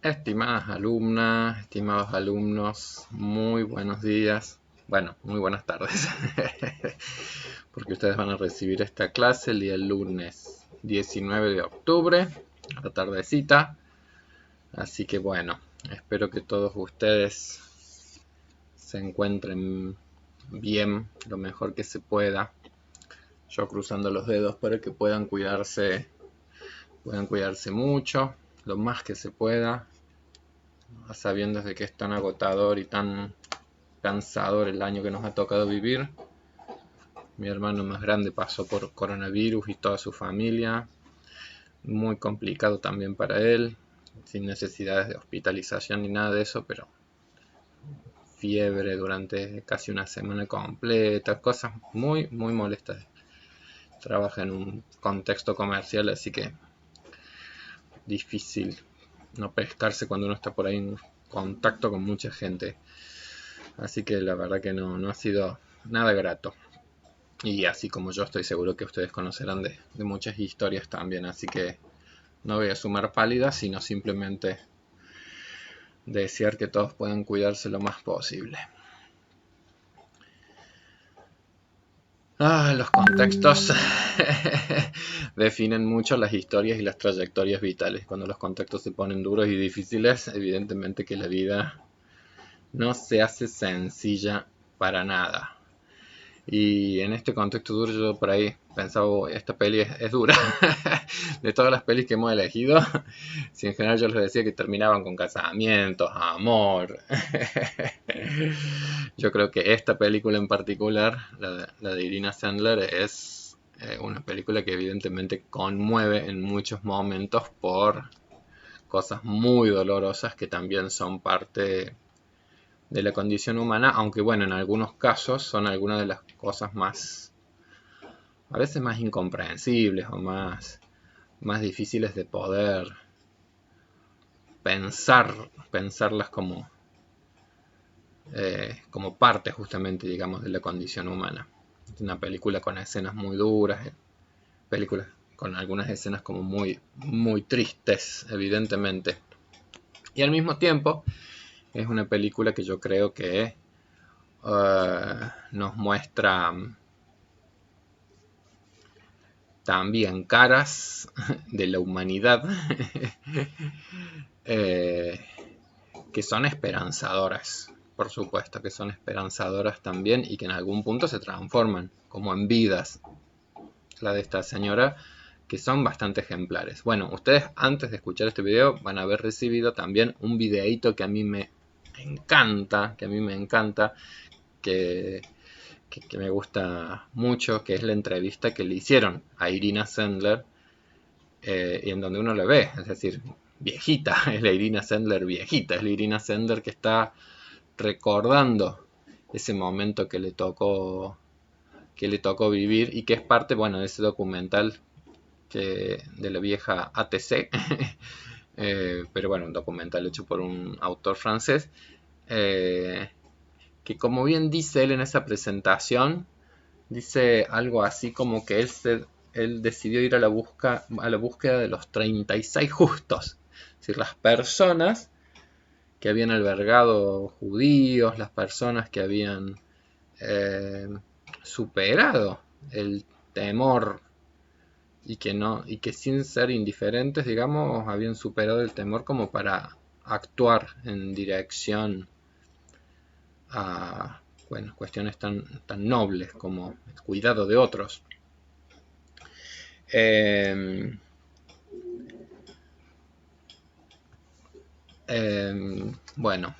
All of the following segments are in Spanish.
Estimadas alumnas, estimados alumnos, muy buenos días. Bueno, muy buenas tardes. Porque ustedes van a recibir esta clase el día lunes 19 de octubre, a la tardecita. Así que bueno, espero que todos ustedes se encuentren bien, lo mejor que se pueda. Yo cruzando los dedos para que puedan cuidarse mucho, lo más que se pueda, sabiendo de que es tan agotador y tan cansador el año que nos ha tocado vivir. Mi hermano más grande pasó por coronavirus y toda su familia, muy complicado también para él, sin necesidades de hospitalización ni nada de eso, pero fiebre durante casi una semana completa, cosas muy molestas. Trabaja en un contexto comercial, así que difícil no pescarse cuando uno está por ahí en contacto con mucha gente. Así que la verdad que no ha sido nada grato. Y así como yo, estoy seguro que ustedes conocerán de muchas historias también. Así que no voy a sumar pálidas, sino simplemente desear que todos puedan cuidarse lo más posible. Los contextos definen mucho las historias y las trayectorias vitales. Cuando los contextos se ponen duros y difíciles, evidentemente que la vida no se hace sencilla para nada. Y en este contexto duro yo por ahí pensaba, esta peli es dura. De todas las pelis que hemos elegido, si en general yo les decía que terminaban con casamientos, amor. Yo creo que esta película en particular, la de Irina Sandler, es una película que evidentemente conmueve en muchos momentos por cosas muy dolorosas que también son parte de la condición humana, aunque bueno, en algunos casos son algunas de las cosas más, a veces más incomprensibles o más difíciles de poder pensarlas como parte justamente, digamos, de la condición humana. Es una película con escenas muy duras, películas con algunas escenas como muy tristes, evidentemente. Y al mismo tiempo es una película que yo creo que nos muestra también caras de la humanidad eh, que son esperanzadoras, por supuesto que son esperanzadoras también y que en algún punto se transforman como en vidas, la de esta señora, que son bastante ejemplares. Bueno, ustedes antes de escuchar este video van a haber recibido también un videíto que a mí me encanta, que me gusta mucho, que es la entrevista que le hicieron a Irina Sendler, y en donde uno la ve, es decir, viejita, es la Irina Sendler viejita, es la Irina Sendler que está recordando ese momento que le tocó vivir y que es parte, bueno, de ese documental de la vieja ATC, pero bueno, un documental hecho por un autor francés, que como bien dice él en esa presentación, dice algo así como que él decidió ir a la búsqueda de los 36 justos. Es decir, las personas que habían albergado judíos, las personas que habían eh, superado el temor y que sin ser indiferentes, digamos, habían superado el temor como para actuar en dirección a, bueno, cuestiones tan nobles como el cuidado de otros. Eh, bueno,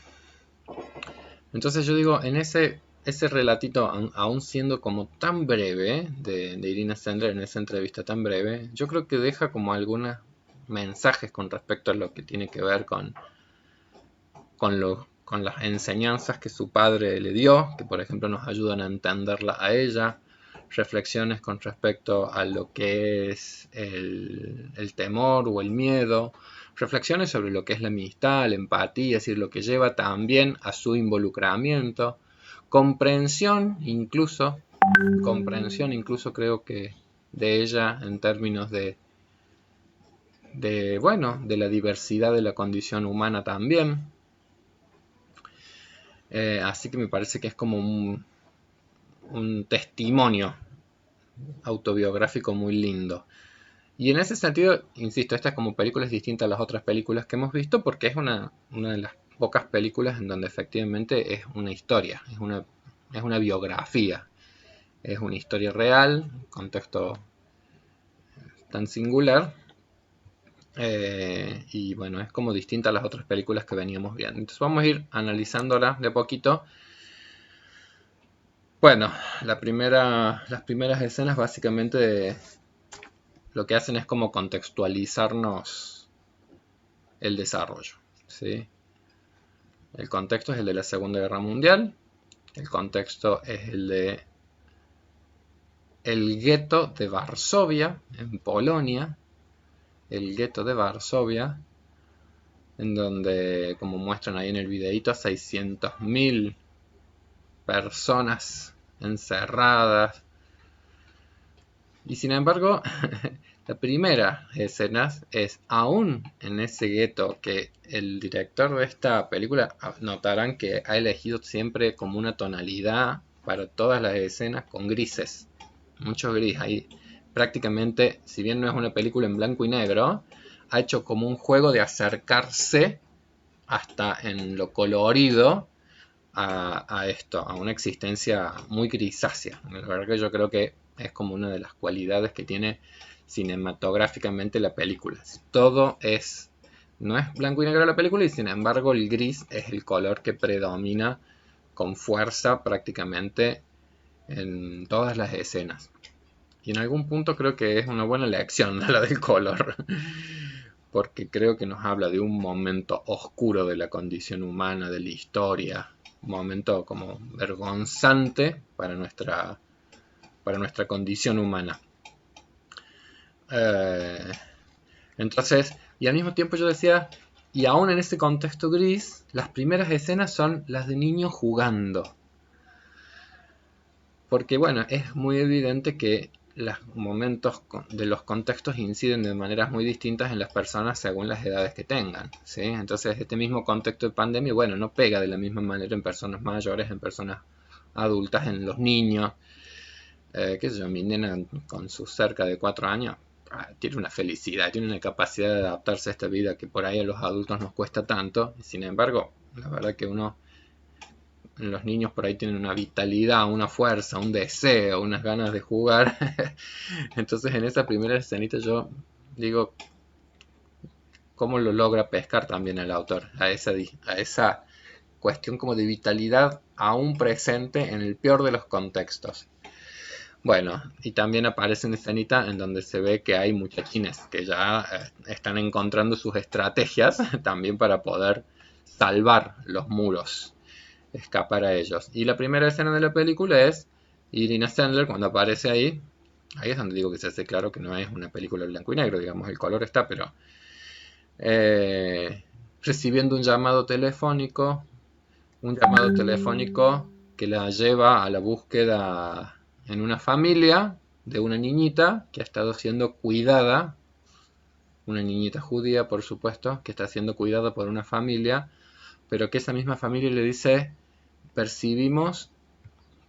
entonces yo digo, en ese relatito, aún siendo como tan breve, de Irina Sendler, en esa entrevista tan breve, yo creo que deja como algunos mensajes con respecto a lo que tiene que ver con las enseñanzas que su padre le dio, que por ejemplo nos ayudan a entenderla a ella, reflexiones con respecto a lo que es el temor o el miedo, reflexiones sobre lo que es la amistad, la empatía, es decir, lo que lleva también a su involucramiento, comprensión incluso creo que de ella en términos bueno, de la diversidad de la condición humana también. Así que me parece que es como un testimonio autobiográfico muy lindo. Y en ese sentido, insisto, esta como película es distinta a las otras películas que hemos visto porque es una de las pocas películas en donde efectivamente es una historia, es una biografía, es una historia real, contexto tan singular. Y bueno, es como distinta a las otras películas que veníamos viendo. Entonces vamos a ir analizándolas de a poquito. Bueno, las primeras escenas básicamente lo que hacen es como contextualizarnos el desarrollo, ¿sí? El contexto es el de la Segunda Guerra Mundial. El contexto es el de el gueto de Varsovia, en Polonia. El gueto de Varsovia, en donde, como muestran ahí en el videito, 600.000 personas encerradas. Y sin embargo, la primera escena es aún en ese gueto, que el director de esta película notarán que ha elegido siempre como una tonalidad para todas las escenas con grises, mucho gris ahí. Prácticamente, si bien no es una película en blanco y negro, ha hecho como un juego de acercarse hasta en lo colorido a esto, a una existencia muy grisácea. La verdad que yo creo que es como una de las cualidades que tiene cinematográficamente la película. Todo no es blanco y negro la película, y sin embargo el gris es el color que predomina con fuerza prácticamente en todas las escenas. Y en algún punto creo que es una buena lección la del color, porque creo que nos habla de un momento oscuro de la condición humana, de la historia, un momento como vergonzante para nuestra condición humana. Entonces, y al mismo tiempo yo decía, y aún en ese contexto gris, las primeras escenas son las de niños jugando. Porque bueno, es muy evidente que los momentos de los contextos inciden de maneras muy distintas en las personas según las edades que tengan, ¿sí? Entonces este mismo contexto de pandemia, bueno, no pega de la misma manera en personas mayores, en personas adultas, en los niños. Qué sé yo, mi nena con sus cerca de 4 años tiene una felicidad, tiene una capacidad de adaptarse a esta vida que por ahí a los adultos nos cuesta tanto. Sin embargo, la verdad que los niños por ahí tienen una vitalidad, una fuerza, un deseo, unas ganas de jugar. Entonces en esa primera escenita yo digo, ¿cómo lo logra pescar también el autor? A esa cuestión como de vitalidad aún presente en el peor de los contextos. Bueno, y también aparece una escenita en donde se ve que hay muchachines que ya están encontrando sus estrategias también para poder salvar los muros, escapar a ellos. Y la primera escena de la película es Irina Sandler cuando aparece ahí. Ahí es donde digo que se hace claro que no es una película en blanco y negro, digamos, el color está, pero recibiendo un llamado telefónico que la lleva a la búsqueda en una familia de una niñita que ha estado siendo cuidada, una niñita judía, por supuesto, que está siendo cuidada por una familia, pero que esa misma familia le dice, percibimos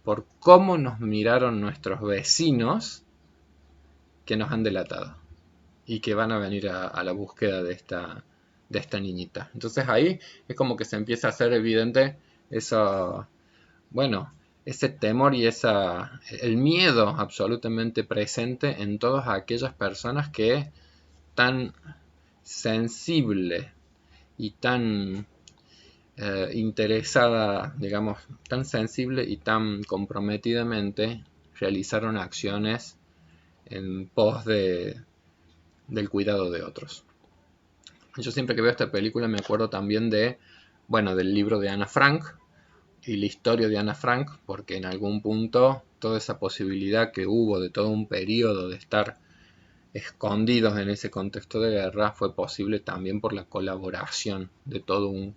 por cómo nos miraron nuestros vecinos que nos han delatado y que van a venir a la búsqueda de esta niñita. Entonces ahí es como que se empieza a hacer evidente eso, bueno, ese temor y el miedo absolutamente presente en todas aquellas personas que tan sensible y tan interesada, digamos, tan sensible y tan comprometidamente realizaron acciones en pos del cuidado de otros. Yo siempre que veo esta película me acuerdo también del libro de Ana Frank y la historia de Ana Frank, porque en algún punto toda esa posibilidad que hubo de todo un periodo de estar escondidos en ese contexto de guerra fue posible también por la colaboración de todo un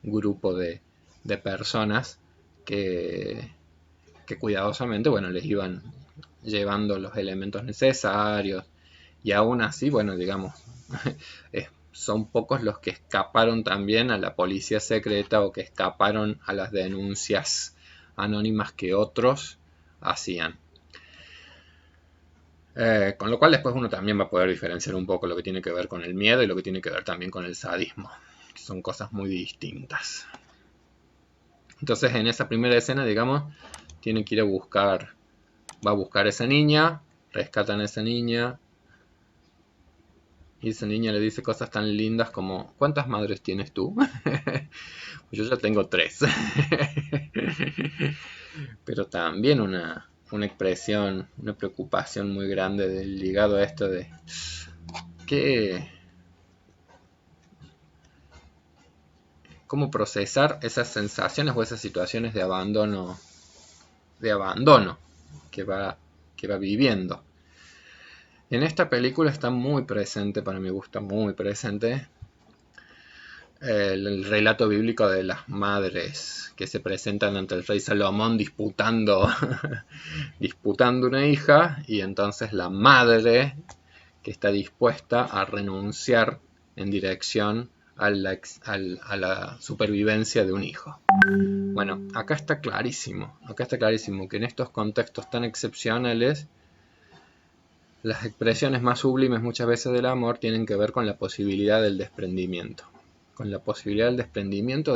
grupo de personas que cuidadosamente, bueno, les iban llevando los elementos necesarios y aún así, bueno, digamos, Son pocos los que escaparon también a la policía secreta o que escaparon a las denuncias anónimas que otros hacían. Con lo cual después uno también va a poder diferenciar un poco lo que tiene que ver con el miedo y lo que tiene que ver también con el sadismo, que son cosas muy distintas. Entonces en esa primera escena, digamos, tiene que ir a buscar, va a buscar a esa niña, rescatan a esa niña, y esa niña le dice cosas tan lindas como: ¿cuántas madres tienes tú? Yo ya tengo 3. Pero también una expresión, una preocupación muy grande ligado a esto de cómo procesar esas sensaciones o esas situaciones de abandono que va viviendo. En esta película está muy presente, para mi gusto, muy presente el relato bíblico de las madres que se presentan ante el rey Salomón disputando una hija, y entonces la madre que está dispuesta a renunciar en dirección a la supervivencia de un hijo. Bueno, acá está clarísimo que en estos contextos tan excepcionales las expresiones más sublimes muchas veces del amor tienen que ver con la posibilidad del desprendimiento,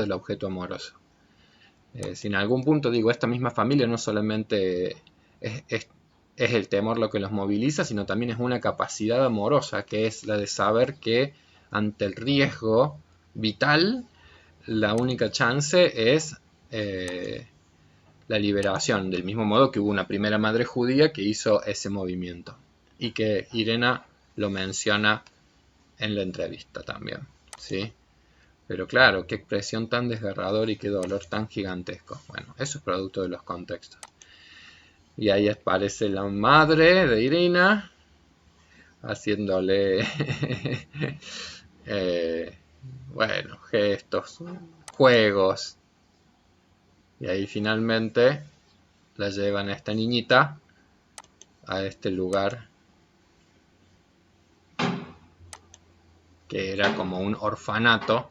del objeto amoroso. Si en algún punto digo, esta misma familia no solamente es el temor lo que los moviliza, sino también es una capacidad amorosa, que es la de saber que ante el riesgo vital, la única chance es la liberación, del mismo modo que hubo una primera madre judía que hizo ese movimiento, y que Irena lo menciona en la entrevista también, ¿sí? Pero claro, qué expresión tan desgarradora y qué dolor tan gigantesco. Bueno, eso es producto de los contextos. Y ahí aparece la madre de Irina haciéndole bueno, gestos, juegos. Y ahí finalmente la llevan a esta niñita a este lugar que era como un orfanato.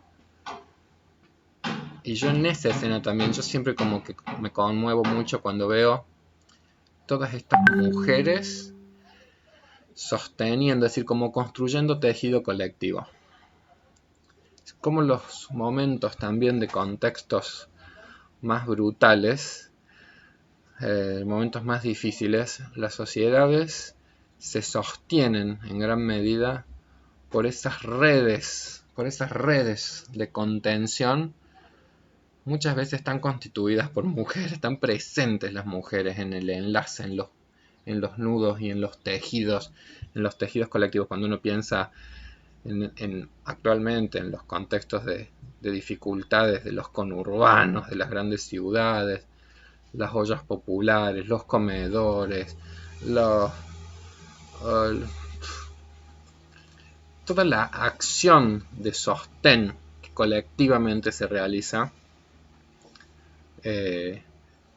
Y yo en esa escena también, yo siempre como que me conmuevo mucho cuando veo todas estas mujeres sosteniendo, es decir, como construyendo tejido colectivo. Como los momentos también de contextos más brutales, momentos más difíciles, las sociedades se sostienen en gran medida por esas redes de contención, muchas veces están constituidas por mujeres, están presentes las mujeres en el enlace, en los nudos y en los tejidos colectivos. Cuando uno piensa actualmente en los contextos de dificultades de los conurbanos, de las grandes ciudades, las ollas populares, los comedores, toda la acción de sostén que colectivamente se realiza,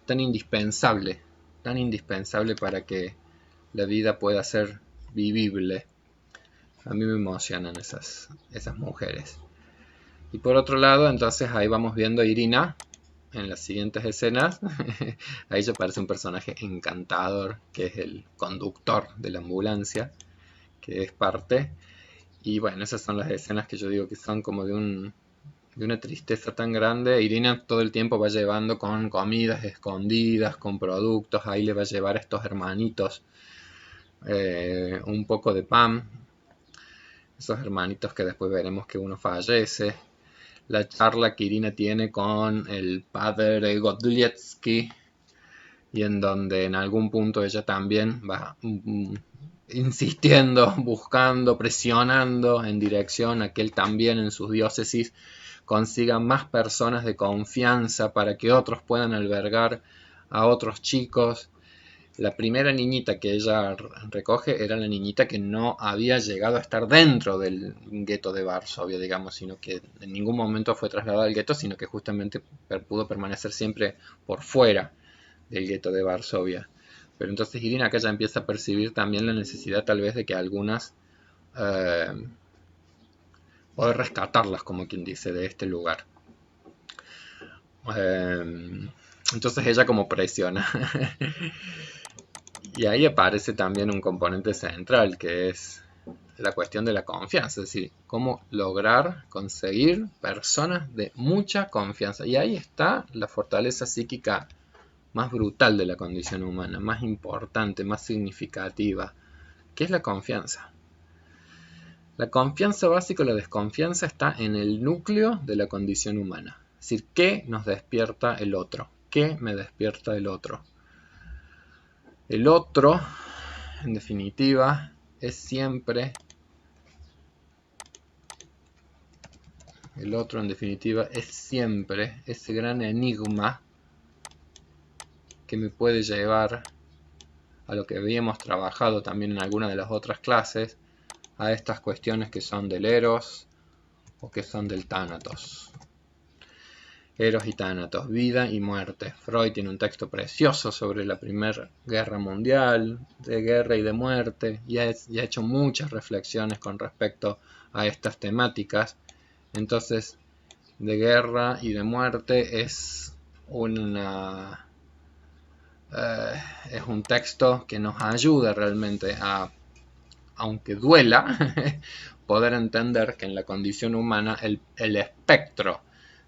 tan indispensable para que la vida pueda ser vivible. A mí me emocionan esas mujeres. Y por otro lado, entonces ahí vamos viendo a Irina en las siguientes escenas. Ahí ya aparece un personaje encantador, que es el conductor de la ambulancia, que es parte. Y bueno, esas son las escenas que yo digo que son como de una tristeza tan grande. Irina todo el tiempo va llevando con comidas escondidas, con productos. Ahí le va a llevar a estos hermanitos un poco de pan. Esos hermanitos que después veremos que uno fallece. La charla que Irina tiene con el padre Godlietsky, y en donde en algún punto ella también va insistiendo, buscando, presionando en dirección a que él también en sus diócesis consiga más personas de confianza para que otros puedan albergar a otros chicos. La primera niñita que ella recoge era la niñita que no había llegado a estar dentro del gueto de Varsovia, digamos, sino que en ningún momento fue trasladada al gueto, sino que justamente pudo permanecer siempre por fuera del gueto de Varsovia. Pero entonces Irina acá ya empieza a percibir también la necesidad tal vez de que algunas poder rescatarlas, como quien dice, de este lugar. Entonces ella como presiona. Y ahí aparece también un componente central, que es la cuestión de la confianza, es decir, cómo lograr conseguir personas de mucha confianza. Y ahí está la fortaleza psíquica más brutal de la condición humana, más importante, más significativa, que es la confianza. La confianza básica o la desconfianza está en el núcleo de la condición humana. Es decir, ¿qué nos despierta el otro? ¿Qué me despierta el otro? El otro, en definitiva, es siempre... El otro, en definitiva, es siempre ese gran enigma que me puede llevar a lo que habíamos trabajado también en alguna de las otras clases, a estas cuestiones que son del Eros o que son del Tánatos. Eros y Tánatos, vida y muerte. Freud tiene un texto precioso sobre la Primera Guerra Mundial, de guerra y de muerte, y ha hecho muchas reflexiones con respecto a estas temáticas. Entonces, de guerra y de muerte es un texto que nos ayuda realmente a, aunque duela, poder entender que en la condición humana el espectro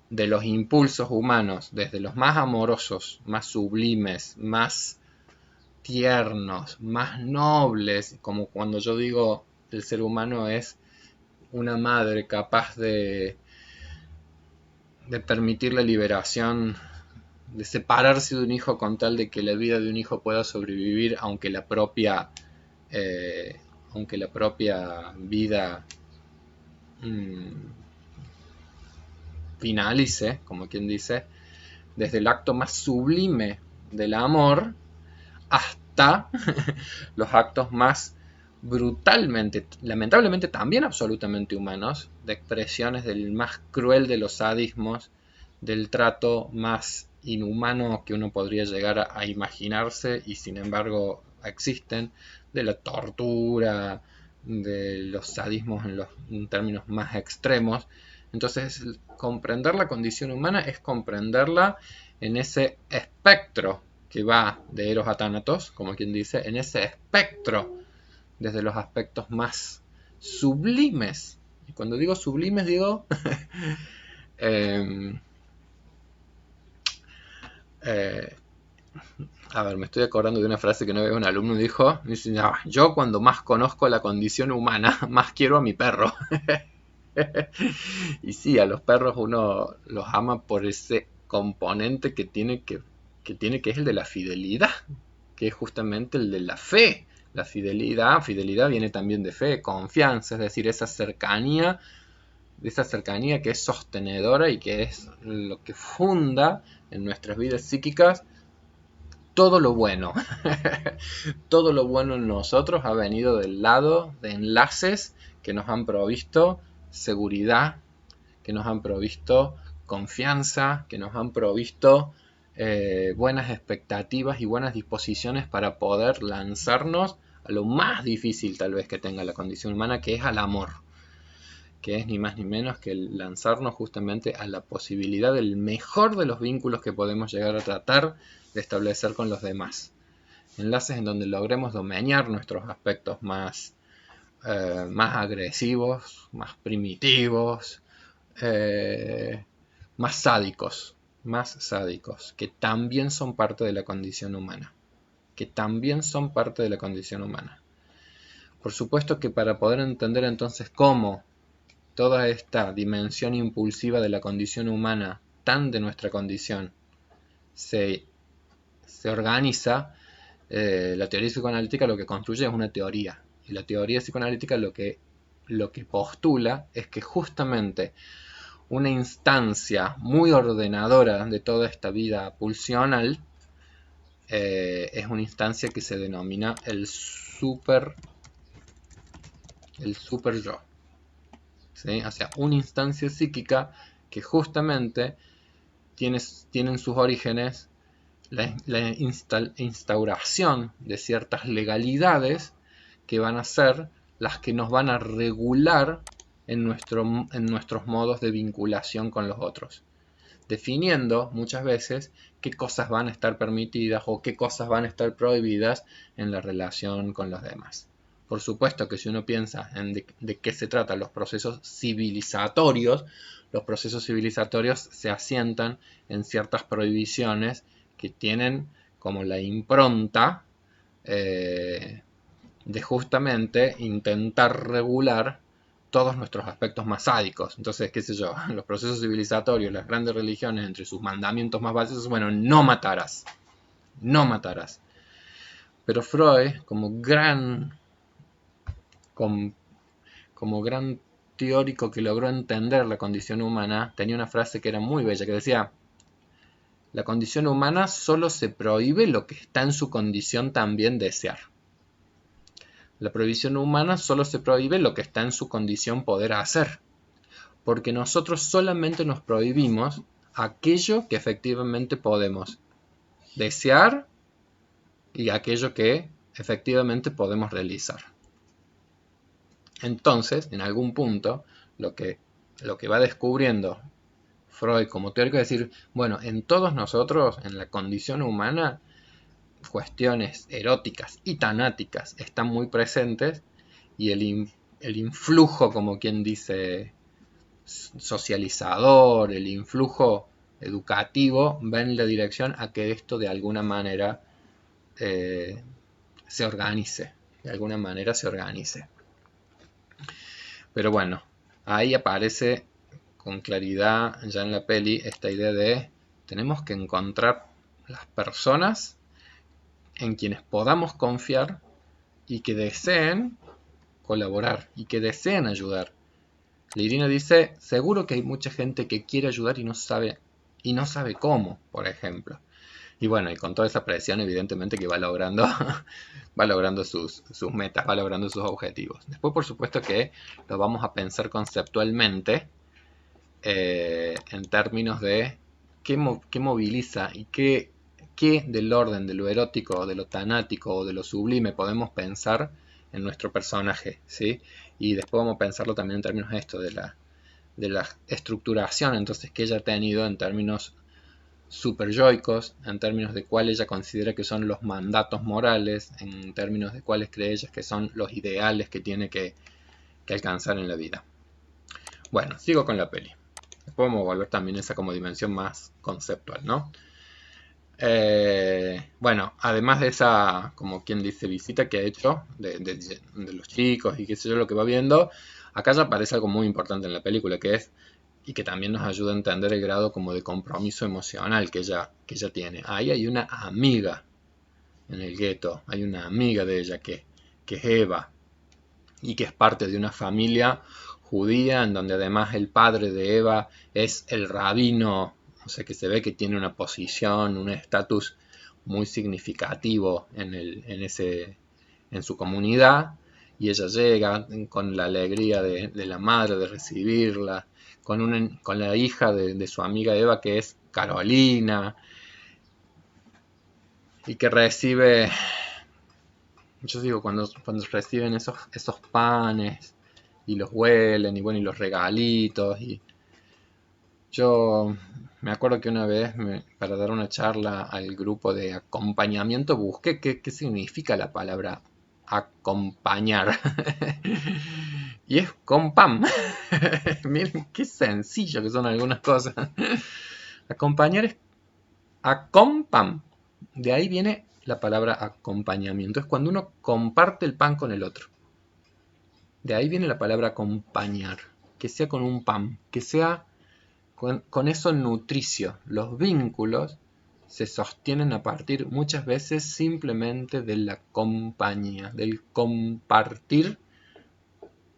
de los impulsos humanos, desde los más amorosos, más sublimes, más tiernos, más nobles, como cuando yo digo el ser humano es una madre capaz de permitir la liberación, de separarse de un hijo con tal de que la vida de un hijo pueda sobrevivir, aunque la propia vida finalice, como quien dice, desde el acto más sublime del amor hasta los actos más brutalmente, lamentablemente también absolutamente humanos, de expresiones del más cruel de los sadismos, del trato más inhumano que uno podría llegar a imaginarse y sin embargo existen, de la tortura, de los sadismos en términos más extremos. Entonces, comprender la condición humana es comprenderla en ese espectro que va de Eros a Tánatos, como quien dice, en ese espectro, desde los aspectos más sublimes. Y cuando digo sublimes, digo a ver, me estoy acordando de una frase que una vez un alumno dijo, dice, no, yo cuando más conozco la condición humana, más quiero a mi perro. Y sí, a los perros uno los ama por ese componente que tiene que es el de la fidelidad, que es justamente el de la fe. La fidelidad viene también de fe, confianza, es decir, esa cercanía que es sostenedora y que es lo que funda en nuestras vidas psíquicas todo lo bueno. Todo lo bueno en nosotros ha venido del lado de enlaces que nos han provisto seguridad, que nos han provisto confianza, que nos han provisto buenas expectativas y buenas disposiciones para poder lanzarnos a lo más difícil tal vez que tenga la condición humana, que es al amor, que es ni más ni menos que lanzarnos justamente a la posibilidad del mejor de los vínculos que podemos llegar a tratar de establecer con los demás. Enlaces en donde logremos domeñar nuestros aspectos más agresivos, más primitivos, más sádicos, que también son parte de la condición humana. Por supuesto que para poder entender entonces cómo toda esta dimensión impulsiva de la condición humana, tan de nuestra condición, se organiza, la teoría psicoanalítica lo que construye es una teoría. Y la teoría psicoanalítica lo que postula es que justamente una instancia muy ordenadora de toda esta vida pulsional es una instancia que se denomina el super yo. ¿Sí? O sea, una instancia psíquica que justamente tienen sus orígenes la instauración de ciertas legalidades que van a ser las que nos van a regular en nuestros modos de vinculación con los otros, definiendo muchas veces qué cosas van a estar permitidas o qué cosas van a estar prohibidas en la relación con los demás. Por supuesto que si uno piensa en de qué se tratan los procesos civilizatorios se asientan en ciertas prohibiciones que tienen como la impronta de justamente intentar regular todos nuestros aspectos más sádicos. Entonces, qué sé yo, los procesos civilizatorios, las grandes religiones, entre sus mandamientos más básicos, bueno, no matarás, no matarás. Pero Freud, como gran teórico que logró entender la condición humana, tenía una frase que era muy bella, que decía: la condición humana solo se prohíbe lo que está en su condición también desear. La prohibición humana solo se prohíbe lo que está en su condición poder hacer, porque nosotros solamente nos prohibimos aquello que efectivamente podemos desear y aquello que efectivamente podemos realizar. Entonces, en algún punto, lo que va descubriendo Freud como teórico es decir, bueno, en todos nosotros, en la condición humana, cuestiones eróticas y tanáticas están muy presentes, y el influjo, como quien dice, socializador, el influjo educativo va en la dirección a que esto de alguna manera se organice, Pero bueno, ahí aparece con claridad ya en la peli esta idea de tenemos que encontrar las personas en quienes podamos confiar y que deseen colaborar y que deseen ayudar. Irina dice, seguro que hay mucha gente que quiere ayudar y no sabe cómo, por ejemplo. Y bueno, y con toda esa presión, evidentemente que va logrando sus metas, va logrando sus objetivos. Después, por supuesto que lo vamos a pensar conceptualmente en términos de qué moviliza y qué del orden de lo erótico, de lo tanático o de lo sublime podemos pensar en nuestro personaje, ¿sí? Y después vamos a pensarlo también en términos de esto, de la estructuración entonces que ella ha tenido en términos superyoicos, en términos de cuál ella considera que son los mandatos morales, en términos de cuáles cree ella que son los ideales que tiene que alcanzar en la vida. Bueno, sigo con la peli. Después vamos a volver también a esa como dimensión más conceptual, ¿no? Bueno, además de esa, como quien dice, visita que ha hecho de los chicos y qué sé yo, lo que va viendo, acá ya aparece algo muy importante en la película, que es, y que también nos ayuda a entender el grado como de compromiso emocional que ella tiene. Ahí hay una amiga en el gueto, hay una amiga de ella que es Eva, y que es parte de una familia judía, en donde además el padre de Eva es el rabino, o sea que se ve que tiene una posición, un estatus muy significativo en su comunidad, y ella llega con la alegría de la madre de recibirla, con la hija de su amiga Eva, que es Carolina, y que recibe, yo digo, cuando reciben esos panes y los huelen, y bueno, y los regalitos, y yo me acuerdo que una vez para dar una charla al grupo de acompañamiento busqué qué significa la palabra acompañar. Y es con pan. Miren qué sencillo que son algunas cosas. Acompañar es acompan. De ahí viene la palabra acompañamiento. Es cuando uno comparte el pan con el otro. De ahí viene la palabra acompañar. Que sea con un pan. Que sea con eso nutricio. Los vínculos se sostienen a partir muchas veces simplemente de la compañía. Del compartir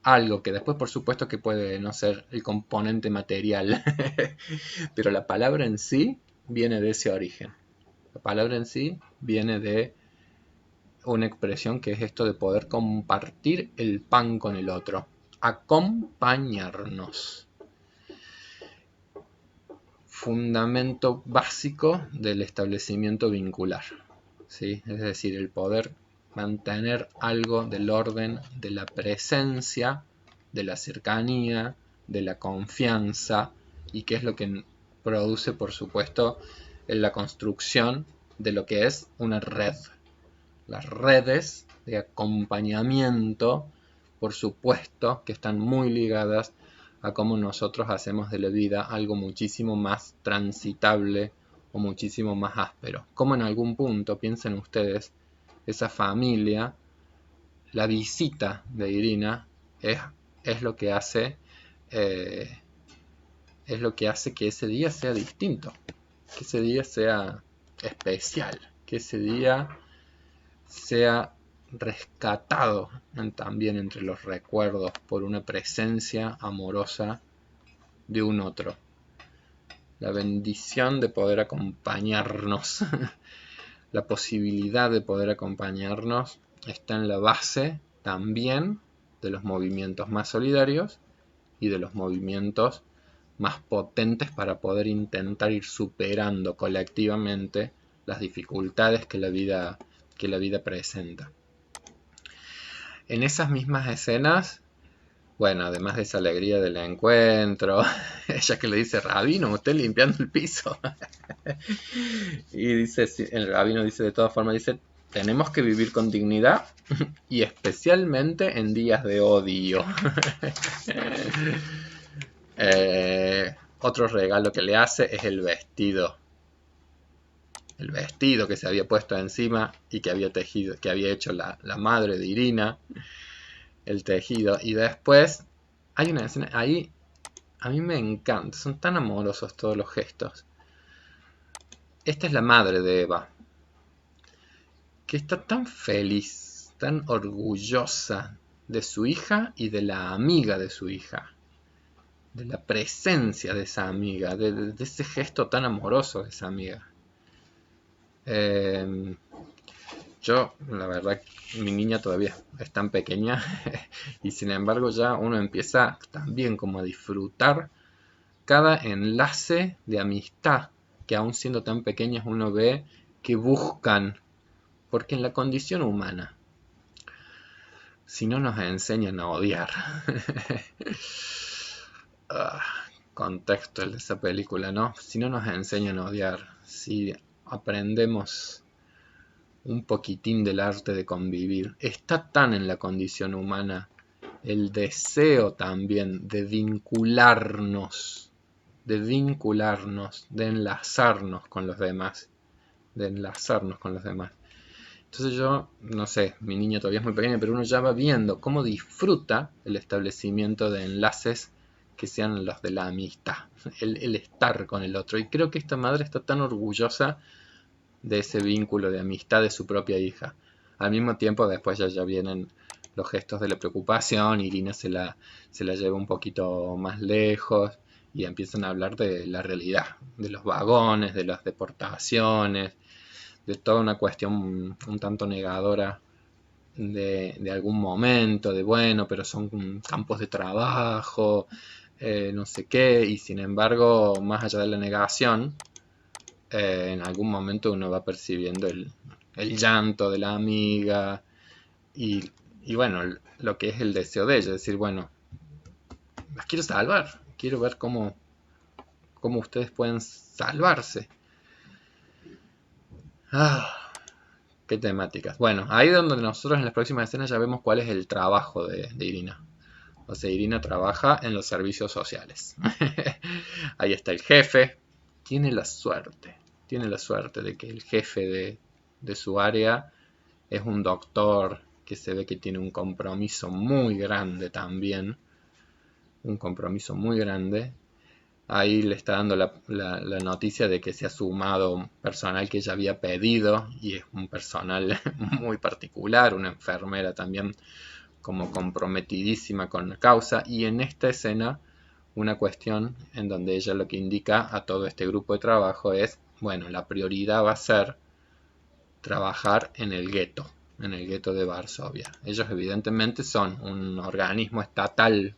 algo que después por supuesto que puede no ser el componente material. Pero la palabra en sí viene de ese origen. La palabra en sí viene de una expresión que es esto de poder compartir el pan con el otro. Acompañarnos. Fundamento básico del establecimiento vincular, ¿sí? Es decir, el poder mantener algo del orden de la presencia de la cercanía, de la confianza, y que es lo que produce, por supuesto, en la construcción de lo que es una red. Las redes de acompañamiento, por supuesto, que están muy ligadas a cómo nosotros hacemos de la vida algo muchísimo más transitable o muchísimo más áspero. Como en algún punto, piensen ustedes, esa familia, la visita de Irina es lo que hace que ese día sea distinto, que ese día sea especial, que ese día sea rescatado también entre los recuerdos por una presencia amorosa de un otro. La bendición de poder acompañarnos, la posibilidad de poder acompañarnos está en la base también de los movimientos más solidarios y de los movimientos más potentes para poder intentar ir superando colectivamente las dificultades que la vida presenta. En esas mismas escenas, bueno, además de esa alegría del encuentro, ella que le dice, Rabino, usted limpiando el piso. Y dice, el Rabino dice de todas formas, dice, tenemos que vivir con dignidad y especialmente en días de odio. Otro regalo que le hace es el vestido. El vestido que se había puesto encima y que había tejido, que había hecho la madre de Irina. El tejido. Y después hay una escena ahí, a mí me encanta, son tan amorosos todos los gestos. Esta es la madre de Eva, que está tan feliz, tan orgullosa de su hija y de la amiga de su hija, de la presencia de esa amiga, de ese gesto tan amoroso de esa amiga. Yo, la verdad, mi niña todavía es tan pequeña y sin embargo ya uno empieza también como a disfrutar cada enlace de amistad que aún siendo tan pequeñas uno ve que buscan, porque en la condición humana, si no nos enseñan a odiar, contexto de esa película, ¿no? Si no nos enseñan a odiar, si aprendemos un poquitín del arte de convivir, está tan en la condición humana el deseo también de vincularnos, de enlazarnos con los demás, Entonces yo, no sé, mi niña todavía es muy pequeña, pero uno ya va viendo cómo disfruta el establecimiento de enlaces que sean los de la amistad, el estar con el otro. Y creo que esta madre está tan orgullosa de ese vínculo de amistad de su propia hija. Al mismo tiempo, después ya vienen los gestos de la preocupación, Irina se la lleva un poquito más lejos y empiezan a hablar de la realidad, de los vagones, de las deportaciones, de toda una cuestión un tanto negadora de algún momento, de bueno, pero son campos de trabajo, no sé qué, y sin embargo, más allá de la negación, en algún momento uno va percibiendo el llanto de la amiga y bueno, lo que es el deseo de ella, es decir, bueno, las quiero salvar, quiero ver cómo ustedes pueden salvarse. Qué temáticas. Bueno, ahí es donde nosotros en las próximas escenas ya vemos cuál es el trabajo de Irina. O sea, Irina trabaja en los servicios sociales. Ahí está el jefe. Tiene la suerte de que el jefe de su área es un doctor que se ve que tiene un compromiso muy grande también. Un compromiso muy grande. Ahí le está dando la noticia de que se ha sumado personal que ya había pedido y es un personal muy particular, una enfermera también como comprometidísima con la causa. Y en esta escena una cuestión en donde ella lo que indica a todo este grupo de trabajo es, bueno, la prioridad va a ser trabajar en el gueto de Varsovia. Ellos evidentemente son un organismo estatal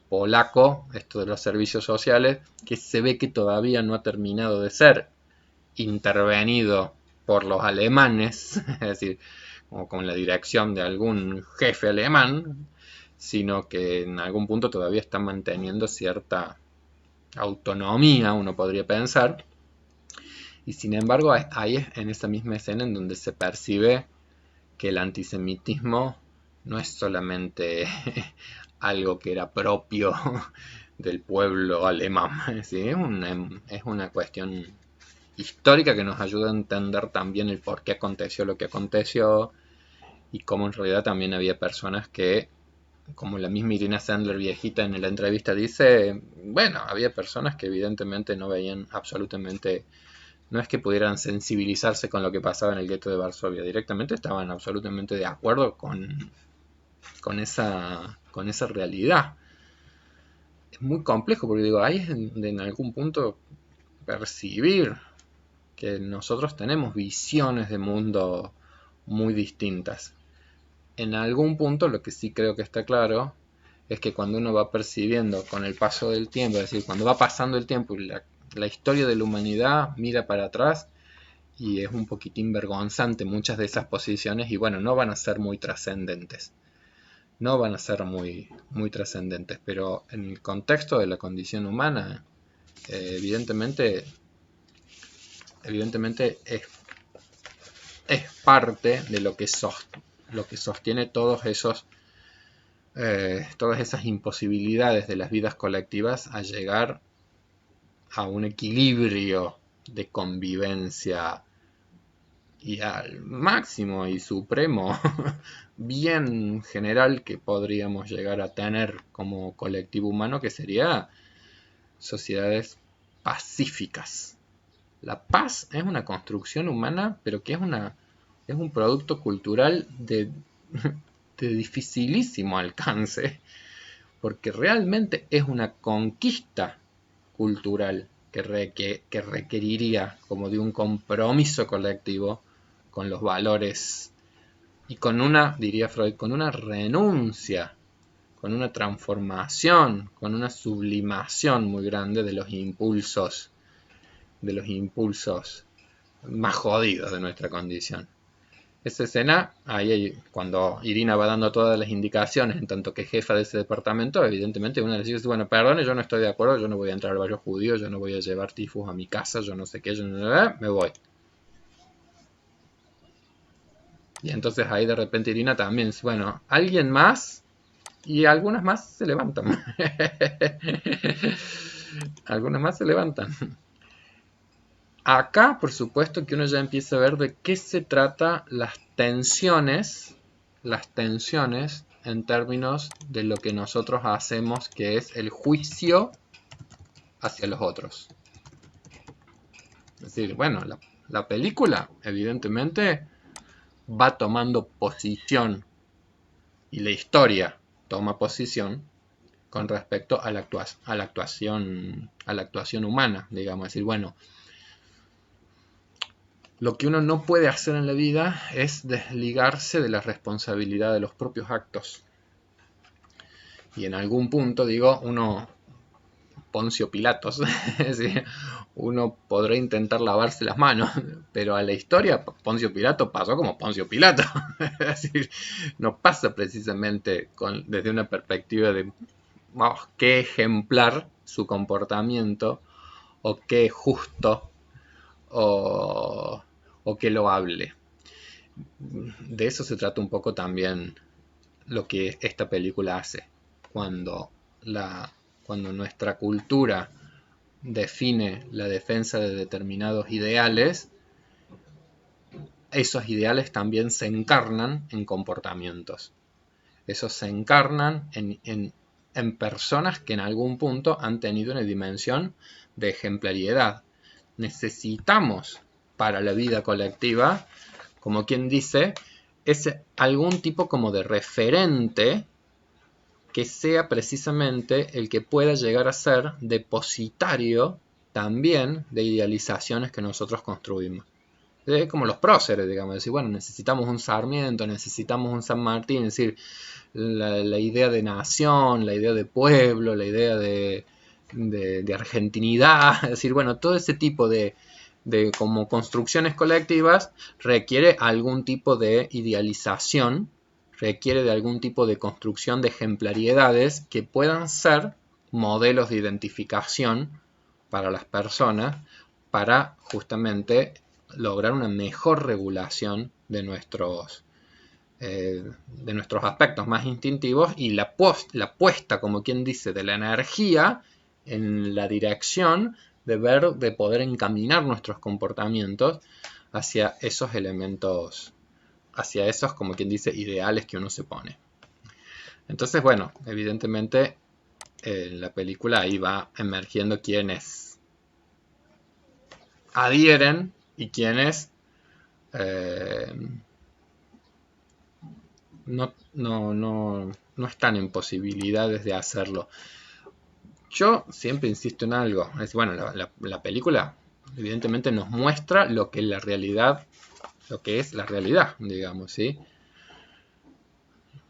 polaco, esto de los servicios sociales, que se ve que todavía no ha terminado de ser intervenido por los alemanes, es decir, como con la dirección de algún jefe alemán, sino que en algún punto todavía están manteniendo cierta autonomía, uno podría pensar. Y sin embargo, ahí es en esa misma escena en donde se percibe que el antisemitismo no es solamente algo que era propio del pueblo alemán, ¿sí? Es una cuestión histórica que nos ayuda a entender también el por qué aconteció lo que aconteció y cómo en realidad también había personas que, como la misma Irina Sandler viejita en la entrevista dice, bueno, había personas que evidentemente no veían absolutamente, no es que pudieran sensibilizarse con lo que pasaba en el gueto de Varsovia, directamente estaban absolutamente de acuerdo con esa realidad. Es muy complejo porque digo, ahí es en algún punto percibir que nosotros tenemos visiones de mundo muy distintas. En algún punto lo que sí creo que está claro es que cuando uno va percibiendo con el paso del tiempo, es decir, cuando va pasando el tiempo y la historia de la humanidad mira para atrás y es un poquitín vergonzante muchas de esas posiciones y bueno, no van a ser muy trascendentes. No van a ser muy, muy trascendentes, pero en el contexto de la condición humana, evidentemente es parte de lo que sostiene todas esas imposibilidades de las vidas colectivas a llegar a un equilibrio de convivencia y al máximo y supremo bien general que podríamos llegar a tener como colectivo humano, que sería sociedades pacíficas. La paz es una construcción humana, pero que es un producto cultural de dificilísimo alcance, porque realmente es una conquista cultural que requeriría como de un compromiso colectivo con los valores y con una, diría Freud, con una renuncia, con una transformación, con una sublimación muy grande de los impulsos más jodidos de nuestra condición. Esa escena, ahí cuando Irina va dando todas las indicaciones, en tanto que jefa de ese departamento, evidentemente uno le dice, bueno, perdone, yo no estoy de acuerdo, yo no voy a entrar al barrio judío, yo no voy a llevar tifus a mi casa, yo no sé qué, me voy. Y entonces ahí de repente Irina también dice, bueno, alguien más, y algunas más se levantan. Algunas más se levantan. Acá, por supuesto, que uno ya empieza a ver de qué se trata las tensiones en términos de lo que nosotros hacemos, que es el juicio hacia los otros. Es decir, bueno, la película evidentemente va tomando posición y la historia toma posición con respecto a la actuación humana, digamos, es decir, bueno, lo que uno no puede hacer en la vida es desligarse de la responsabilidad de los propios actos. Y en algún punto, digo, uno, Poncio Pilatos, uno podrá intentar lavarse las manos, pero a la historia Poncio Pilato pasó como Poncio Pilato. Es decir, no pasa precisamente desde una perspectiva de qué ejemplar su comportamiento o qué justo o que loable. De eso se trata un poco también lo que esta película hace. Cuando nuestra cultura define la defensa de determinados ideales, esos ideales también se encarnan en comportamientos. Esos se encarnan en personas que en algún punto han tenido una dimensión de ejemplariedad. Necesitamos para la vida colectiva, como quien dice, es algún tipo como de referente que sea precisamente el que pueda llegar a ser depositario también de idealizaciones que nosotros construimos. Es como los próceres, digamos, decir, bueno, necesitamos un Sarmiento, necesitamos un San Martín, es decir, la idea de nación, la idea de pueblo, la idea de argentinidad, es decir, bueno, todo ese tipo de como construcciones colectivas requiere algún tipo de idealización requiere de algún tipo de construcción de ejemplariedades que puedan ser modelos de identificación para las personas, para justamente lograr una mejor regulación de nuestros aspectos más instintivos y la puesta, como quien dice, de la energía en la dirección de poder encaminar nuestros comportamientos hacia esos elementos, hacia esos, como quien dice, ideales que uno se pone. Entonces, bueno, evidentemente en la película ahí va emergiendo quienes adhieren y quienes no están en posibilidades de hacerlo. Yo siempre insisto en algo. Bueno, la película evidentemente nos muestra lo que es la realidad, digamos, ¿sí?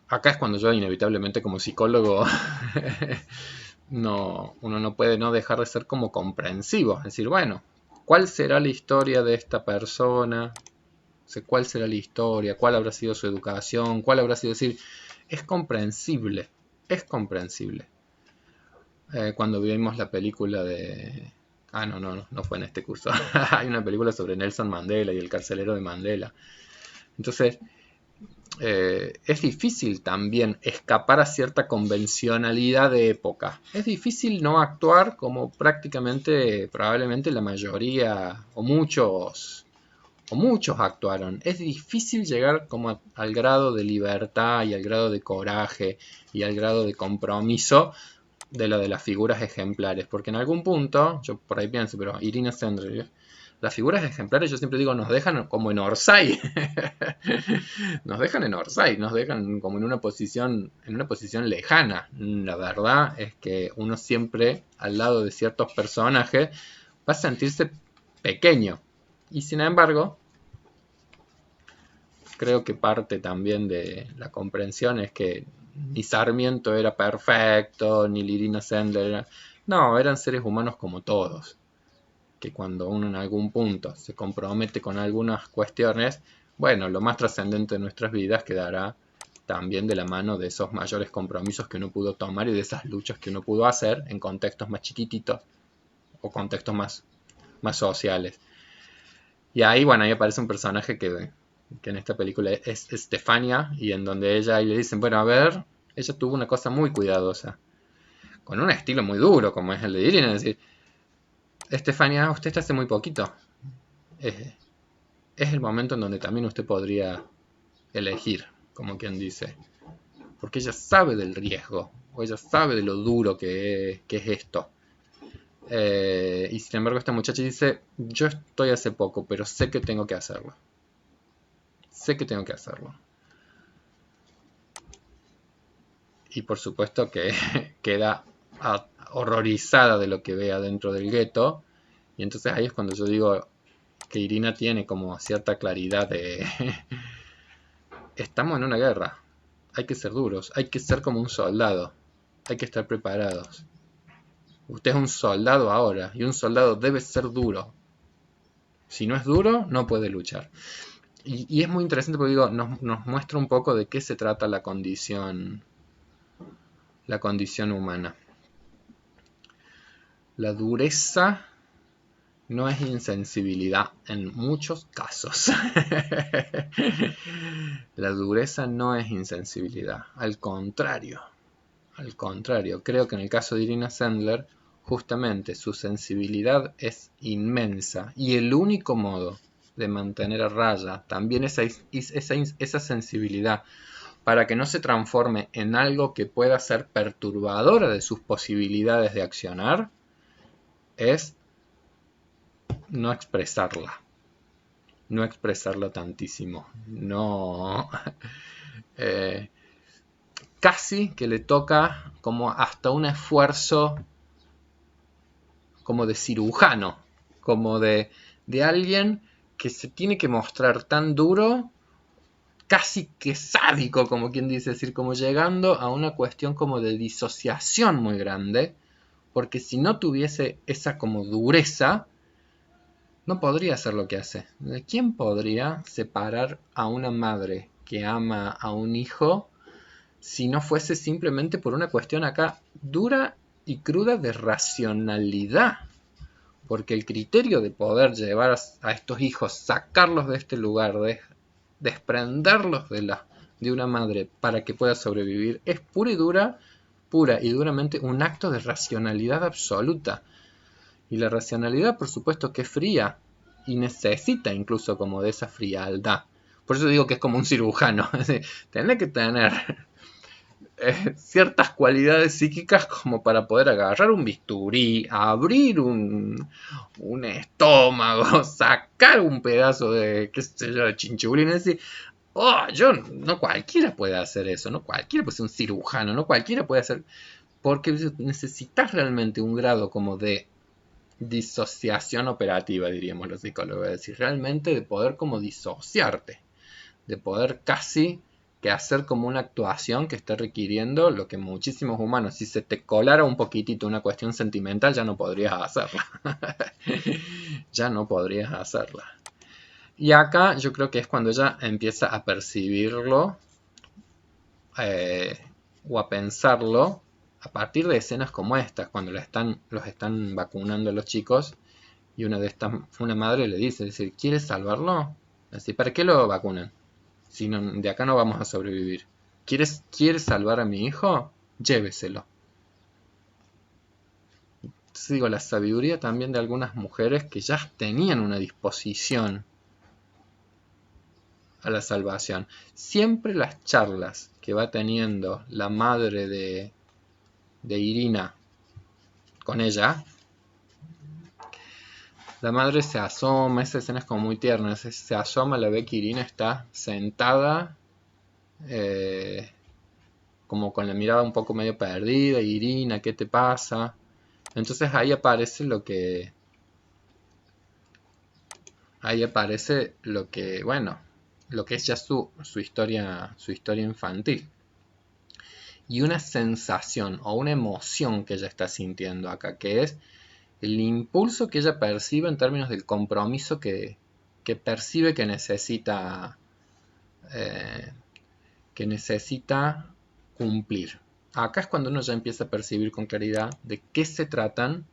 Acá es cuando yo inevitablemente como psicólogo uno no puede no dejar de ser como comprensivo. Es decir, bueno, ¿cuál será la historia de esta persona? ¿Cuál será la historia? ¿Cuál habrá sido su educación? ¿Cuál habrá sido decir? Es comprensible. Es comprensible. Cuando vimos la película de... no fue en este curso. Hay una película sobre Nelson Mandela y el carcelero de Mandela. Entonces, es difícil también escapar a cierta convencionalidad de época. Es difícil no actuar como prácticamente, probablemente la mayoría o muchos actuaron. Es difícil llegar como al grado de libertad y al grado de coraje y al grado de compromiso de lo de las figuras ejemplares, porque en algún punto, yo por ahí pienso, pero Irina Sendler, las figuras ejemplares yo siempre digo nos dejan como en Orsay, nos dejan en Orsay, nos dejan como en una posición lejana. La verdad es que uno siempre al lado de ciertos personajes va a sentirse pequeño, y sin embargo creo que parte también de la comprensión es que ni Sarmiento era perfecto, ni Irina Sendler era... No, eran seres humanos como todos. Que cuando uno en algún punto se compromete con algunas cuestiones, bueno, lo más trascendente de nuestras vidas quedará también de la mano de esos mayores compromisos que uno pudo tomar y de esas luchas que uno pudo hacer en contextos más chiquititos o contextos más sociales. Y ahí, bueno, ahí aparece un personaje que en esta película es Stefania, y en donde ella y le dicen, bueno, a ver, ella tuvo una cosa muy cuidadosa, con un estilo muy duro, como es el de Irene, es decir, Stefania, usted está hace muy poquito. Es el momento en donde también usted podría elegir, como quien dice, porque ella sabe del riesgo, o ella sabe de lo duro que es esto. Y sin embargo esta muchacha dice, yo estoy hace poco, pero sé que tengo que hacerlo. Sé que tengo que hacerlo. Y por supuesto que queda horrorizada de lo que ve adentro del gueto. Y entonces ahí es cuando yo digo que Irina tiene como cierta claridad de... Estamos en una guerra. Hay que ser duros. Hay que ser como un soldado. Hay que estar preparados. Usted es un soldado ahora. Y un soldado debe ser duro. Si no es duro, no puede luchar. Y es muy interesante porque digo, nos muestra un poco de qué se trata la condición humana. La dureza no es insensibilidad en muchos casos. La dureza no es insensibilidad, al contrario. Al contrario, creo que en el caso de Irina Sendler, justamente su sensibilidad es inmensa y el único modo de mantener a raya también esa sensibilidad para que no se transforme en algo que pueda ser perturbadora de sus posibilidades de accionar es no expresarla tantísimo, no casi que le toca como hasta un esfuerzo como de cirujano, como de alguien que se tiene que mostrar tan duro, casi que sádico, como quien dice, es decir, como llegando a una cuestión como de disociación muy grande, porque si no tuviese esa como dureza, no podría hacer lo que hace. ¿Quién podría separar a una madre que ama a un hijo si no fuese simplemente por una cuestión acá dura y cruda de racionalidad? Porque el criterio de poder llevar a estos hijos, sacarlos de este lugar, desprenderlos de una madre para que pueda sobrevivir, es pura y duramente un acto de racionalidad absoluta. Y la racionalidad, por supuesto, que es fría y necesita incluso como de esa frialdad. Por eso digo que es como un cirujano. Tiene que tener ciertas cualidades psíquicas como para poder agarrar un bisturí, abrir un estómago, sacar un pedazo de, qué sé yo, de chinchulín y decir, oh, no cualquiera puede hacer eso, no cualquiera puede ser un cirujano, no cualquiera puede hacer, porque necesitas realmente un grado como de disociación operativa, diríamos los psicólogos, es decir, realmente de poder como disociarte, de poder casi que hacer como una actuación que esté requiriendo lo que muchísimos humanos, si se te colara un poquitito una cuestión sentimental, ya no podrías hacerla. Ya no podrías hacerla. Y acá yo creo que es cuando ella empieza a percibirlo o a pensarlo a partir de escenas como estas, cuando los están vacunando a los chicos y una madre le dice, ¿quieres salvarlo? Así, ¿para qué lo vacunan? Si no, de acá no vamos a sobrevivir. ¿Quieres salvar a mi hijo? Lléveselo. Entonces digo, la sabiduría también de algunas mujeres que ya tenían una disposición a la salvación. Siempre las charlas que va teniendo la madre de Irina con ella, la madre se asoma, esa escena es como muy tierna, se asoma, la ve que Irina está sentada, como con la mirada un poco medio perdida, Irina, ¿qué te pasa? Entonces ahí aparece bueno, lo que es ya su historia infantil. Y una sensación o una emoción que ella está sintiendo acá, que es el impulso que ella percibe en términos del compromiso que percibe que necesita cumplir. Acá es cuando uno ya empieza a percibir con claridad de qué se tratan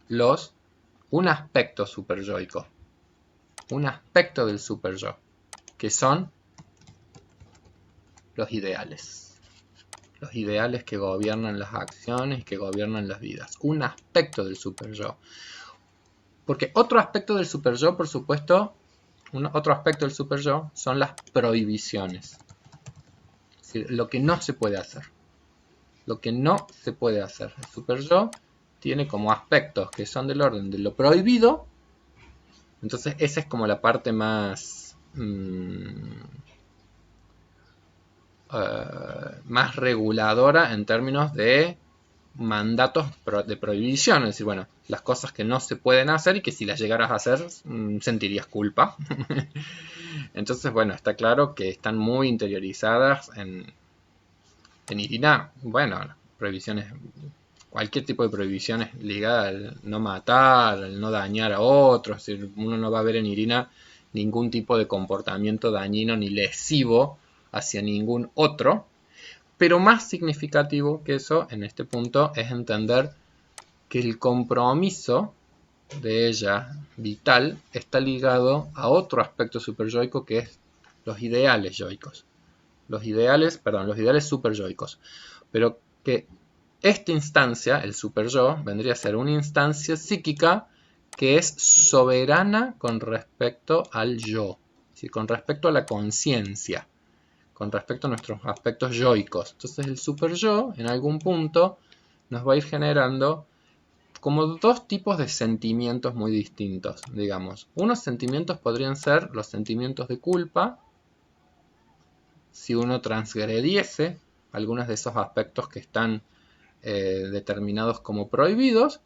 un aspecto superyoico, un aspecto del superyo, que son los ideales que gobiernan las acciones, que gobiernan las vidas, un aspecto del superyo. Porque otro aspecto del superyo, por supuesto, otro aspecto del superyo son las prohibiciones, es decir, lo que no se puede hacer. Lo que no se puede hacer. El superyo tiene como aspectos que son del orden de lo prohibido. Entonces esa es como la parte más más reguladora en términos de mandatos de prohibición. Es decir, bueno, las cosas que no se pueden hacer y que si las llegaras a hacer sentirías culpa. Entonces, bueno, está claro que están muy interiorizadas en Irina. Bueno, prohibiciones, cualquier tipo de prohibiciones ligada al no matar, al no dañar a otros. Es decir, uno no va a ver en Irina ningún tipo de comportamiento dañino ni lesivo hacia ningún otro. Pero más significativo que eso en este punto es entender que el compromiso de ella vital está ligado a otro aspecto superyoico, que es los ideales yoicos. Los ideales superyoicos. Pero que esta instancia, el superyo, vendría a ser una instancia psíquica que es soberana con respecto al yo, es decir, con respecto a la conciencia, con respecto a nuestros aspectos yoicos. Entonces el superyo, en algún punto, nos va a ir generando como dos tipos de sentimientos muy distintos, digamos. Unos sentimientos podrían ser los sentimientos de culpa, si uno transgrediese algunos de esos aspectos que están determinados como prohibidos,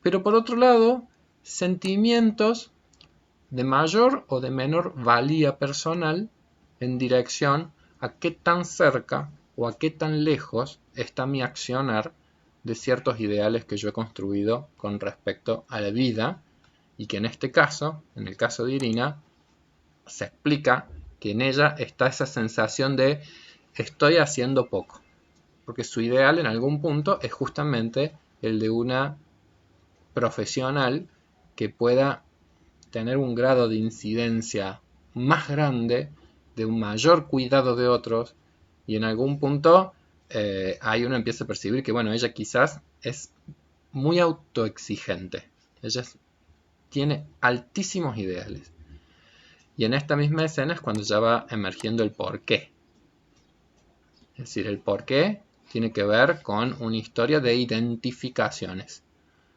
pero por otro lado, sentimientos de mayor o de menor valía personal en dirección a qué tan cerca o a qué tan lejos está mi accionar de ciertos ideales que yo he construido con respecto a la vida, y que en este caso, en el caso de Irina, se explica que en ella está esa sensación de estoy haciendo poco. Porque su ideal en algún punto es justamente el de una profesional que pueda tener un grado de incidencia más grande, de un mayor cuidado de otros, y en algún punto ahí uno empieza a percibir que, bueno, ella quizás es muy autoexigente. Ella tiene altísimos ideales. Y en esta misma escena es cuando ya va emergiendo el porqué. Es decir, el porqué tiene que ver con una historia de identificaciones.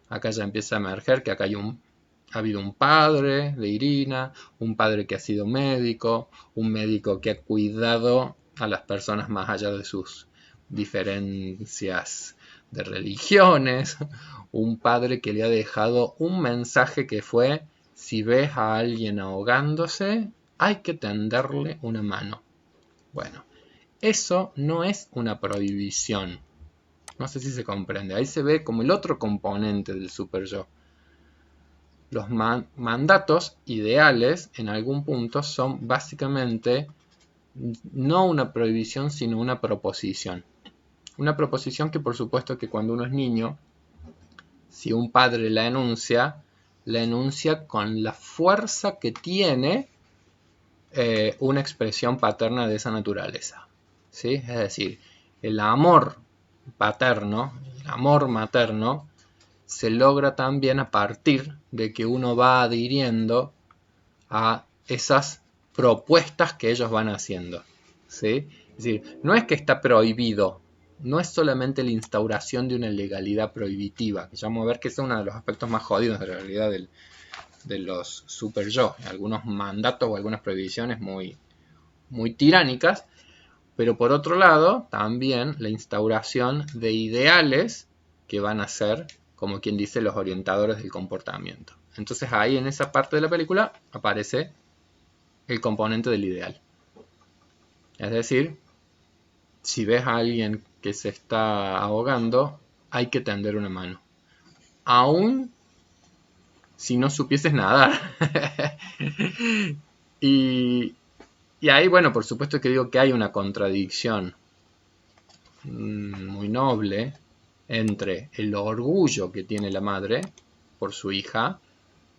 Acá ya empieza a emerger que acá ha habido un padre de Irina, un padre que ha sido médico, un médico que ha cuidado a las personas más allá de sus diferencias de religiones, un padre que le ha dejado un mensaje que fue: si ves a alguien ahogándose, hay que tenderle una mano. Bueno, eso no es una prohibición. No sé si se comprende. Ahí se ve como el otro componente del super yo. Los mandatos ideales en algún punto son básicamente no una prohibición, sino una proposición. Una proposición que, por supuesto, que cuando uno es niño, si un padre la enuncia con la fuerza que tiene una expresión paterna de esa naturaleza, ¿sí? Es decir, el amor paterno, el amor materno, se logra también a partir de que uno va adhiriendo a esas propuestas que ellos van haciendo, ¿sí? Es decir, no es que está prohibido, no es solamente la instauración de una legalidad prohibitiva, que ya vamos a ver que es uno de los aspectos más jodidos de la realidad de los super yo, algunos mandatos o algunas prohibiciones muy, muy tiránicas, pero por otro lado también la instauración de ideales que van a ser, como quien dice, los orientadores del comportamiento. Entonces ahí en esa parte de la película aparece el componente del ideal. Es decir, si ves a alguien que se está ahogando, hay que tender una mano. Aún si no supieses nadar. y ahí, bueno, por supuesto que digo que hay una contradicción muy noble entre el orgullo que tiene la madre por su hija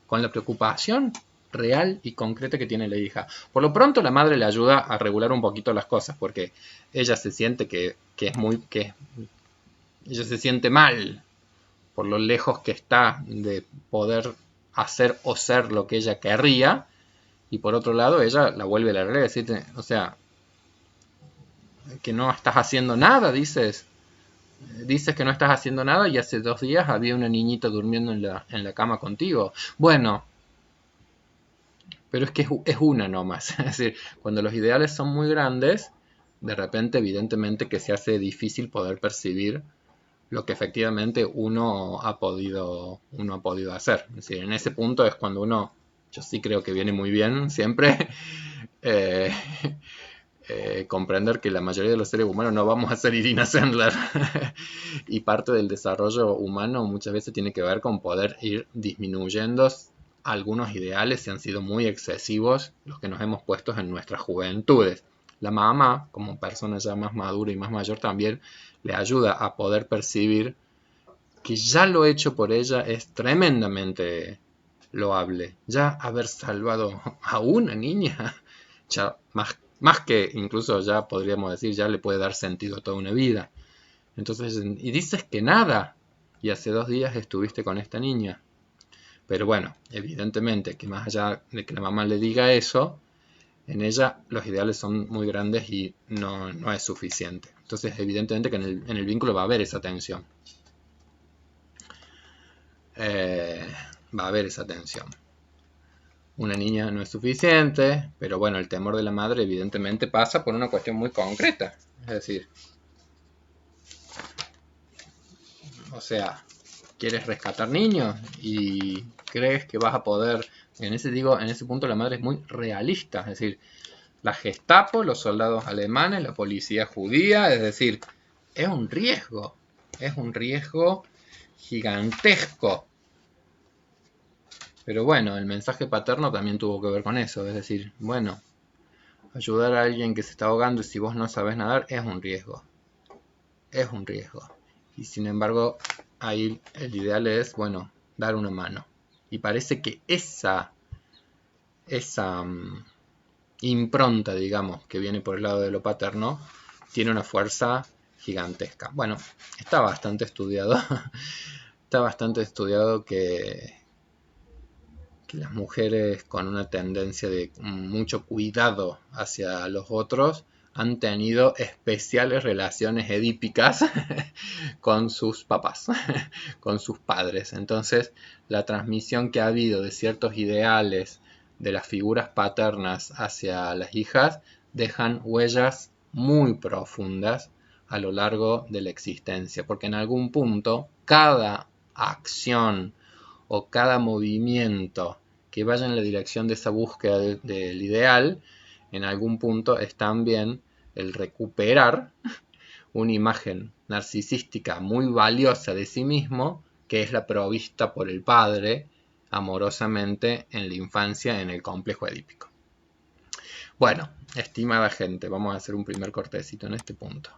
con la preocupación real y concreta que tiene la hija. Por lo pronto la madre le ayuda a regular un poquito las cosas porque ella se siente ella se siente mal por lo lejos que está de poder hacer o ser lo que ella querría, y por otro lado ella la vuelve a la realidad, decirte, o sea, que no estás haciendo nada, dices que no estás haciendo nada y hace 2 días había una niñita durmiendo en la cama contigo. Bueno, pero es que es una nomás. Es decir, cuando los ideales son muy grandes, de repente evidentemente que se hace difícil poder percibir lo que efectivamente uno ha podido hacer. Es decir, en ese punto es cuando uno, yo sí creo que viene muy bien siempre, eh, comprender que la mayoría de los seres humanos no vamos a ser Irina Sendler. Y parte del desarrollo humano muchas veces tiene que ver con poder ir disminuyendo algunos ideales si han sido muy excesivos los que nos hemos puesto en nuestras juventudes. La mamá, como persona ya más madura y más mayor, también le ayuda a poder percibir que ya lo hecho por ella es tremendamente loable. Ya haber salvado a una niña, ya más que incluso ya podríamos decir, ya le puede dar sentido a toda una vida. Entonces, y dices que nada, y hace 2 días estuviste con esta niña. Pero bueno, evidentemente que más allá de que la mamá le diga eso, en ella los ideales son muy grandes y no es suficiente. Entonces, evidentemente que en el vínculo va a haber esa tensión. Va a haber esa tensión. Una niña no es suficiente, pero bueno, el temor de la madre evidentemente pasa por una cuestión muy concreta. Es decir, o sea, quieres rescatar niños y crees que vas a poder. En ese punto la madre es muy realista, es decir, la Gestapo, los soldados alemanes, la policía judía, es decir, es un riesgo gigantesco. Pero bueno, el mensaje paterno también tuvo que ver con eso, es decir, bueno, Ayudar a alguien que se está ahogando si vos no sabes nadar es un riesgo. Es un riesgo. Y sin embargo, ahí el ideal es, bueno, dar una mano. Y parece que esa impronta, digamos, que viene por el lado de lo paterno, tiene una fuerza gigantesca. Bueno, está bastante estudiado. Está bastante estudiado que las mujeres con una tendencia de mucho cuidado hacia los otros han tenido especiales relaciones edípicas con sus papás, con sus padres. Entonces, la transmisión que ha habido de ciertos ideales de las figuras paternas hacia las hijas dejan huellas muy profundas a lo largo de la existencia, porque en algún punto cada acción o cada movimiento que vaya en la dirección de esa búsqueda del ideal, en algún punto es también el recuperar una imagen narcisística muy valiosa de sí mismo, que es la provista por el padre amorosamente en la infancia en el complejo edípico. Bueno, estimada gente, vamos a hacer un primer cortecito en este punto.